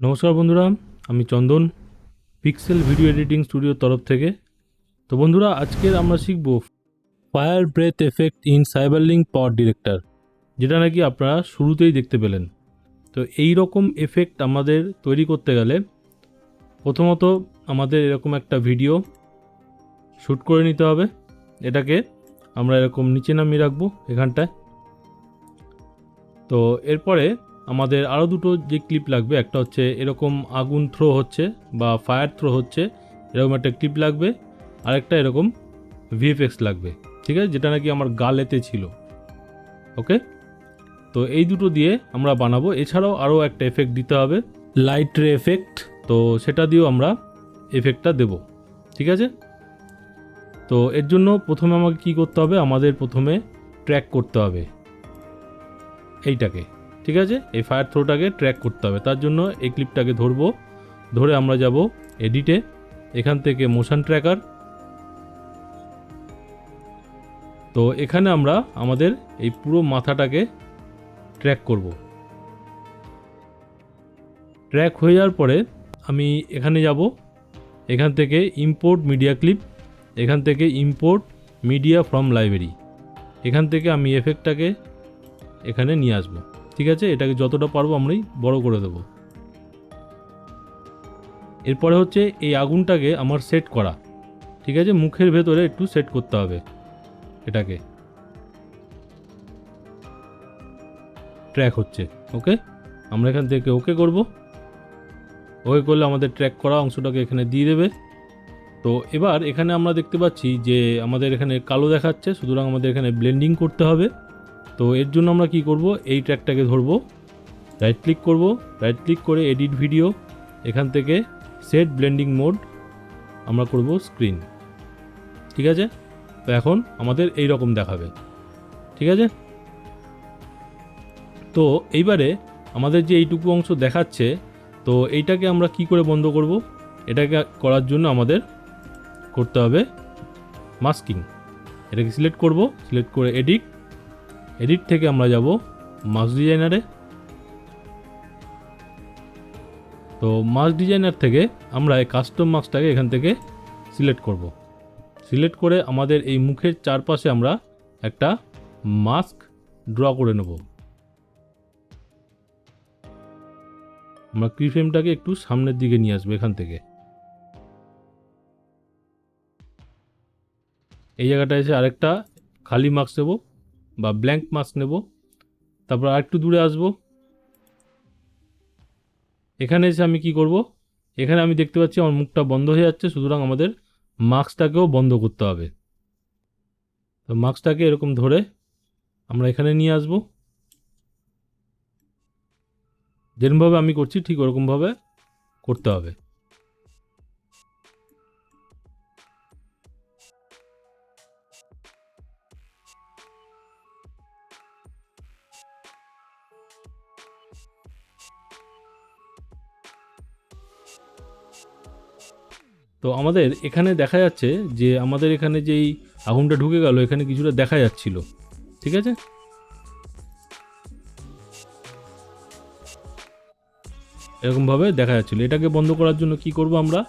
নমস্কার বন্ধুরা, আমি চন্দন, পিক্সেল ভিডিও এডিটিং স্টুডিওর তরফ থেকে। তো বন্ধুরা, আজকের আমরা শিখব fire breath effect in CyberLink power director, যেটা নাকি আপনারা শুরুতেই দেখতে পেলেন। তো এই রকম এফেক্ট আমাদের তৈরি করতে গেলে প্রথমত আমাদের এরকম একটা ভিডিও শ্যুট করে নিতে হবে। এটাকে আমরা এরকম নিচে নামিয়ে রাখবো এখানটায়। তো এরপরে আমাদের আরও দুটো যে ক্লিপ লাগবে, একটা হচ্ছে এরকম আগুন থ্রো হচ্ছে বা ফায়ার থ্রো হচ্ছে, এরকম একটা ক্লিপ লাগবে। আরেকটা এরকম ভিএফএক্স লাগবে, ঠিক আছে, যেটা নাকি আমার গালেতে ছিল। ওকে, তো এই দুটো দিয়ে আমরা বানাবো। এছাড়াও আরও একটা এফেক্ট দিতে হবে, লাইট রে এফেক্ট। তো সেটা দিয়েও আমরা এফেক্টটা দেব, ঠিক আছে। তো এর জন্য প্রথমে আমাকে কী করতে হবে, আমাদের প্রথমে ট্র্যাক করতে হবে এইটাকে, ঠিক আছে, এই ফায়ার থ্রোটাকে ট্র্যাক করতে হবে। তার জন্য এই ক্লিপটাকে ধরবো, ধরে আমরা যাব এডিটে, এখান থেকে মোশন ট্র্যাকার। তো এখানে আমরা আমাদের এই পুরো মাথাটাকে ট্র্যাক করব। ট্র্যাক হয়ে যাওয়ার পরে আমি এখানে যাব, এখান থেকে ইম্পোর্ট মিডিয়া ক্লিপ, এখান থেকে ইম্পোর্ট মিডিয়া ফ্রম লাইব্রেরি, এখান থেকে আমি এফেক্টটাকে এখানে নিয়ে আসবো, ঠিক আছে। এটাকে যতটা পারবো আমরাই বড় করে দেবো। এরপরে হচ্ছে এই আগুনটাকে আমার সেট করা, ঠিক আছে, মুখের ভেতরে একটু সেট করতে হবে এটাকে। ট্র্যাক হচ্ছে, ওকে, আমরা এখান থেকে ওকে করব। ওকে করলে আমাদের ট্র্যাক করা অংশটাকে এখানে দিয়ে দেবে। তো এবার এখানে আমরা দেখতে পাচ্ছি যে আমাদের এখানে কালো দেখাচ্ছে, সুতরাং আমাদের এখানে ব্লেন্ডিং করতে হবে। তো এর জন্য আমরা কি করব, এই ট্র্যাকটাকে ধরবো, রাইট ক্লিক করব, রাইট ক্লিক করে এডিট ভিডিও, এখান থেকে সেট ব্লেন্ডিং মোড আমরা করব স্ক্রিন, ঠিক আছে। তো এখন আমাদের এই রকম দেখাবে, ঠিক আছে। তো এইবারে আমাদের যে এইটুকু অংশ দেখাচ্ছে, তো এইটাকে আমরা কি করে বন্ধ করব, এটাকে করার জন্য আমাদের করতে হবে মাস্কিং। এটাকে সিলেক্ট করব, সিলেক্ট করে এডিট, এডিট থেকে আমরা যাব মাস্ক ডিজাইনারে। তো মাস্ক ডিজাইনার থেকে আমরা এই কাস্টম মাস্কটাকে এখান থেকে সিলেক্ট করব। সিলেক্ট করে আমাদের এই মুখের চারপাশে আমরা একটা মাস্ক ড্র করে নেব। আমরা কিফ্রেমটাকে একটু সামনের দিকে নিয়ে আসবো এখান থেকে। এই জায়গাটা এসে আরেকটা খালি মাস্ক নেব বা ব্ল্যাঙ্ক মাস্ক নেব। তারপর আরেকটু দূরে আসবো, এখানে এসে আমি কি করব, এখানে আমি দেখতে পাচ্ছি আমার মুখটা বন্ধ হয়ে যাচ্ছে, সুতরাং আমাদের মাস্কটাকেও বন্ধ করতে হবে। তো মাস্কটাকে এরকম ধরে আমরা এখানে নিয়ে আসবো, যেরকমভাবে আমি করছি ঠিক ওরকমভাবে করতে হবে। তো আমাদের এখানে দেখা যাচ্ছে যে আমাদের এখানে যেই আগুনটা ঢুকে গেল, এখানে কিছুটা দেখা যাচ্ছিল, ঠিক আছে। এরকমভাবে দেখা যাচ্ছিল। এটাকে বন্ধ করার জন্য কি করব, আমরা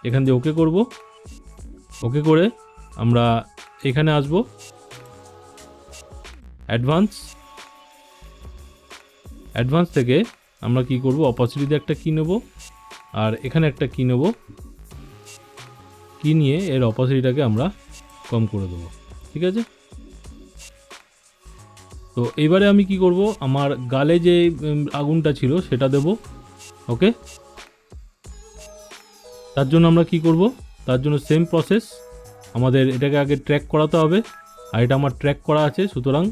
এখান দিয়ে ওকে করব। ওকে করে আমরা এখানে আসব, অ্যাডভান্স, অ্যাডভান্স থেকে আমরা কি করব, অপাসিটিতে একটা কি নেব, আর এখানে একটা কি নেব, কি নিয়ে এর অপাসিটিটাকে আমরা কম করে দেবো, ঠিক আছে। তো এইবারে আমি কি করব, আমার গালে যে আগুনটা ছিল সেটা দেব, ওকে। তার জন্য আমরা কি করব, তার জন্য সেম প্রসেস, আমাদের এটাকে আগে ট্র্যাক করাতে হবে। আর এটা আমার ট্র্যাক করা আছে, সুতরাং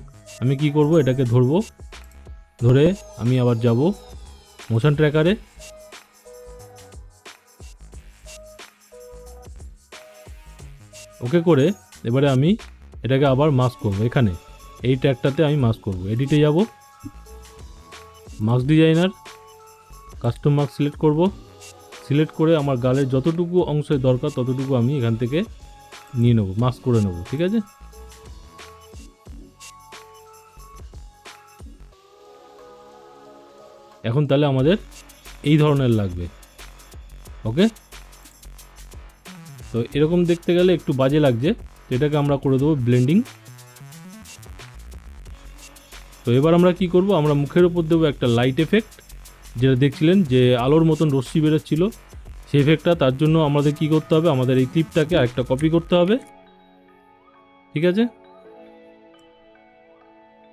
আমি কি করব, এটাকে ধরবো, ধরে আমি আবার যাব মোশন ট্র্যাকারে। ওকে করে এবারে আমি এটাকে আবার মাস্ক করব, এখানে এই ট্র্যাকটাতে আমি মাস্ক করব। এডিটে যাব, mask designer, custom mask select করব। সিলেক্ট করে আমার গালের যতটুকু অংশের দরকার ততটুকু আমি এখান থেকে নিয়ে নেব, মাস্ক করে নেব, ঠিক আছে। এখন তাহলে আমাদের এই ধরনের লাগবে। ওকে, তো এরকম দেখতে গেলে একটু বাজে লাগছে, তো এটাকে আমরা করে দেবো ব্লেন্ডিং। তো এবার আমরা কি করব, আমরা মুখের উপর দেবো একটা লাইট এফেক্ট, যেটা দেখছিলেন যে আলোর মতন রশ্মি বেরোচ্ছিল সেই এফেক্টটা। তার জন্য আমাদের কি করতে হবে, আমাদের এই ক্লিপটাকে আরেকটা কপি করতে হবে। ঠিক আছে,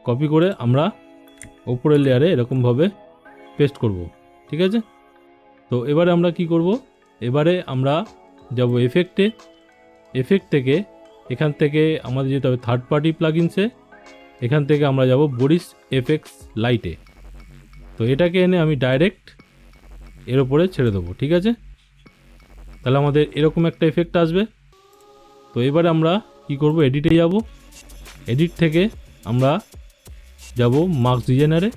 কপি করে আমরা উপরের লেয়ারে এরকমভাবে পেস্ট করব। ঠিক আছে, তো এবারে আমরা কি করব, এবারে আমরা যাব এফেক্টে, এফেক্ট থেকে এখান থেকে আমাদের যেতে হবে থার্ড পার্টি প্লাগইনসে, এখান থেকে আমরা যাব বরিস এফএক্স লাইটে। তো এটাকে এনে আমি ডাইরেক্ট এর উপরে ছেড়ে দেবো। ঠিক আছে, তাহলে আমাদের এরকম একটা এফেক্ট আসবে। তো এবারে আমরা কি করব, এডিটে যাব, এডিট থেকে আমরা যাব মাস্ক ডিজাইনারে।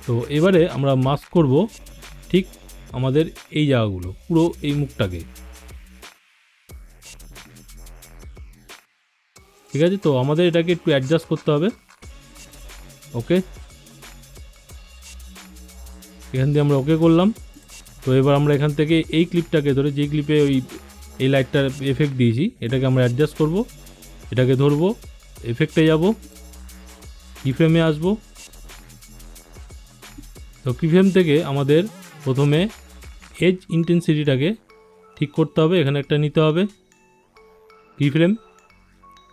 তো এবারে আমরা মাস্ক করব ঠিক আমাদের এই জায়গাগুলো, পুরো এই মুখটাকে। ঠিক আছে, তো আমাদের এটাকে একটু অ্যাডজাস্ট করতে হবে। ওকে, এখান দিয়ে আমরা ওকে করলাম। তো এবার আমরা এখান থেকে এই ক্লিপটাকে ধরে, যে ক্লিপে এই লাইটটার এফেক্ট দিয়েছি, এটাকে আমরা অ্যাডজাস্ট করব। এটাকে ধরবো, এফেক্টে যাব, কিফ্রেমে আসব। তো কিফ্রেম থেকে আমাদের প্রথমে এজ ইন্টেন্সিটিটাকে ঠিক করতে হবে, এখানে একটা নিতে হবে কিফ্রেম।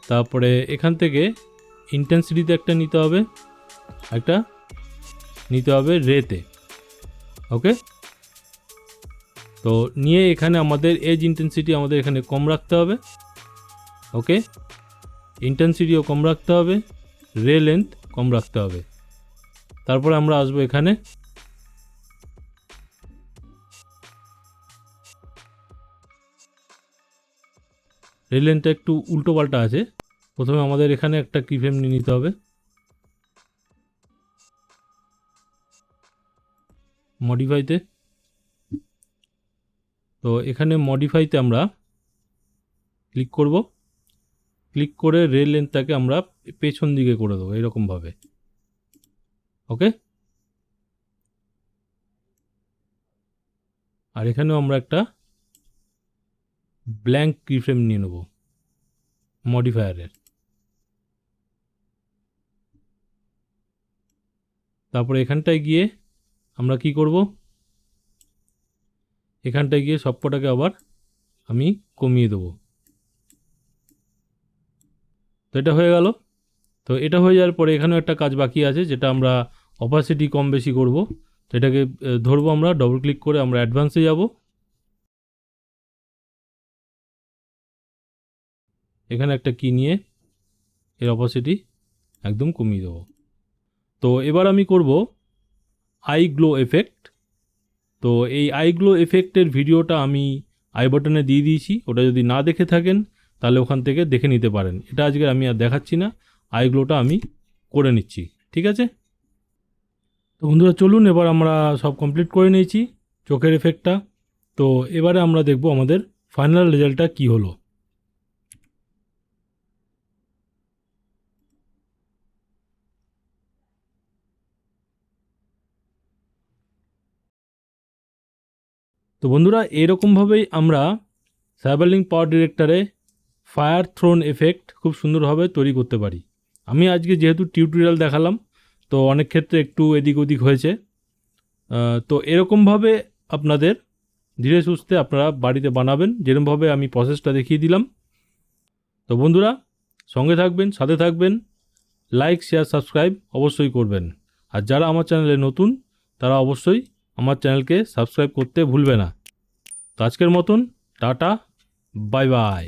তারপরে এখান থেকে ইন্টেন্সিটিতে একটা নিতে হবে, একটা নিতে হবে রেতে। ওকে, তো নিয়ে এখানে আমাদের এজ ইন্টেন্সিটি আমাদের এখানে কম রাখতে হবে। ওকে, ইন্টেন্সিটিও কম রাখতে হবে, রে লেন্থ কম রাখতে হবে। তারপরে আমরা আসবো এখানে, রে লেন্থটা একটু উল্টো পাল্টা আছে। প্রথমে আমাদের এখানে একটা কিফ্রেম নিয়ে নিতে হবে, মডিফাইতে। তো এখানে মডিফাইতে আমরা ক্লিক করব, ক্লিক করে রে লেন্থটাকে আমরা পেছন দিকে করে দেবো এরকমভাবে। ওকে, আর এখানেও আমরা একটা ব্ল্যাঙ্ক কিফ্রেম নিয়ে নেব মডিফায়ারের। তারপরে এখানটায় গিয়ে আমরা কি করব, এখানটায় গিয়ে সবকটাকে আবার আমি কমিয়ে দেবো। তো এটা হয়ে গেল। তো এটা হয়ে যাওয়ার পরে এখানেও একটা কাজ বাকি আছে, যেটা আমরা অপাসিটি কম বেশি করব। তো এটাকে ধরবো, আমরা ডবল ক্লিক করে আমরা অ্যাডভান্সে যাব। এখানে একটা কি নিয়ে এর অপাসিটি একদম কমিয়ে দেবো। তো এবার আমি করব আই গ্লো এফেক্ট। তো এই আই গ্লো এফেক্টের ভিডিওটা আমি আই বাটনে দিয়ে দিয়েছি, ওটা যদি না দেখে থাকেন তাহলে ওখান থেকে দেখে নিতে পারেন। এটা আজকে আমি আর দেখাচ্ছি না, আই গ্লোটা আমি করে নিচ্ছি। ঠিক আছে, তো বন্ধুরা চলুন, এবার আমরা সব কমপ্লিট করে নিয়েছি চোখের এফেক্টটা। তো এবারে আমরা দেখব আমাদের ফাইনাল রেজাল্টটা কি হলো। তো বন্ধুরা এরকমভাবেই আমরা সাইবারলিংক পাওয়ার ডিরেক্টরে ফায়ার থ্রোন এফেক্ট খুব সুন্দরভাবে তৈরি করতে পারি। আমি আজকে যেহেতু টিউটোরিয়াল দেখালাম, তো অনেক ক্ষেত্রে একটু এদিক ওদিক হয়েছে। তো এরকমভাবে আপনাদের ধীরে সুস্থে আপনারা বাড়িতে বানাবেন, যেরকমভাবে আমি প্রসেসটা দেখিয়ে দিলাম। তো বন্ধুরা সঙ্গে থাকবেন, সাথে থাকবেন, লাইক শেয়ার সাবস্ক্রাইব অবশ্যই করবেন। আর যারা আমার চ্যানেলে নতুন তারা অবশ্যই আমার চ্যানেলকে সাবস্ক্রাইব করতে ভুলবে না। তো আজকের মতন টাটা, বাই বাই।